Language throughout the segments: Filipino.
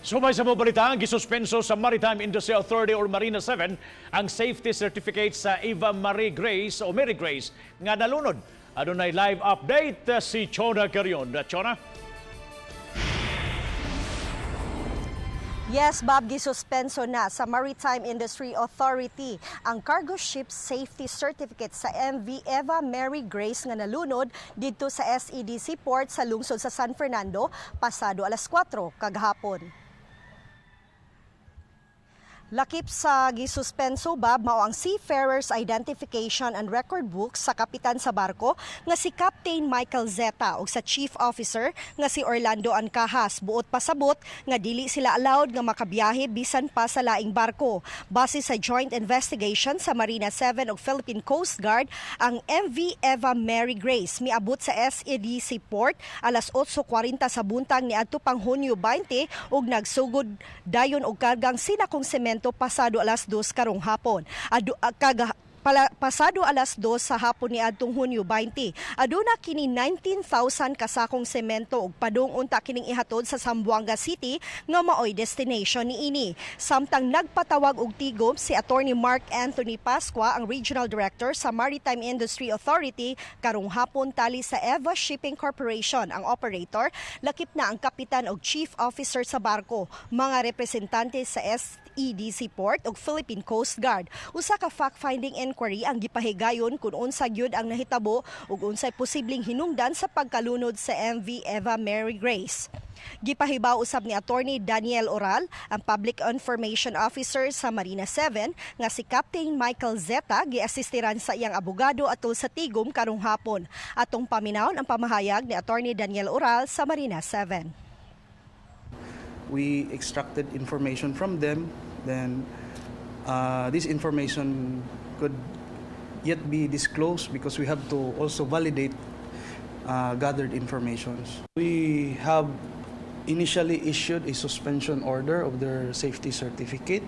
Sumay sa balita, gisuspenso sa Maritime Industry Authority or MARINA 7 ang safety certificate sa Eva Mary Grace o Mary Grace nga nalunod. Adunay live update si Chona Carrion. Chona? Yes, Bob, gisuspenso na sa Maritime Industry Authority ang cargo ship safety certificate sa MV Eva Mary Grace nga nalunod dito sa SEDC Port sa lungsod sa San Fernando pasado alas 4 kagahapon. Lakip sa gisuspenso, Bob, mao ang Seafarers Identification and Record Book sa kapitan sa barko nga si Captain Michael Zeta ug sa Chief Officer nga si Orlando Ancahas. Buot pasabot nga dili sila allowed nga makabiyahe bisan pa sa laing barko. Base sa joint investigation sa Marina 7 ug Philippine Coast Guard, ang MV Eva Mary Grace miabot sa SEDC Port alas 8:40 sa buntag niadto pang Hunyo 20 ug nagsugod dayon og kargang sinakong semento pasado alas 2 karong hapon. Pasado alas 2 sa hapon ni adtong Hunyo 20. Aduna kini 19,000 kasakong semento ug padung unta kining ihatod sa Zamboanga City nga maoy destination niini. Samtang nagpatawag og tigom si Attorney Mark Anthony Pascua, ang Regional Director sa Maritime Industry Authority, karong hapon tali sa Eva Shipping Corporation ang operator, lakip na ang kapitan ug chief officer sa barko, mga representante sa SEDC Port ug Philippine Coast Guard. Usa ka fact-finding inquiry ang gipahigayon kung unsa gyud ang nahitabo ug unsay posibleng hinungdan sa pagkalunod sa MV Eva Mary Grace. Gipahibaw usab ni Attorney Daniel Oral, ang Public Information Officer sa Marina 7, nga si Captain Michael Zeta giasistiran sa iyang abogado atol sa tigom karong hapon. Atong paminawon ang pamahayag ni Attorney Daniel Oral sa Marina 7. We extracted information from them, then this information could yet be disclosed because we have to also validate gathered informations. We have initially issued a suspension order of their safety certificate.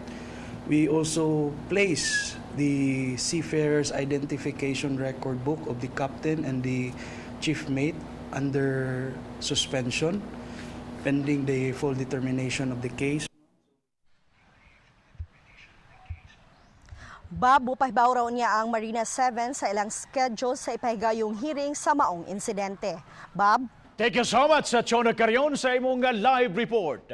We also place the Seafarers Identification Record Book of the captain and the chief mate under suspension pending the full determination of the case. Bob, upahibaw raw niya ang Marina 7 sa ilang schedule sa ipahigayong hearing sa maong insidente. Bob? Thank you so much, Chona Carrion, sa imong live report.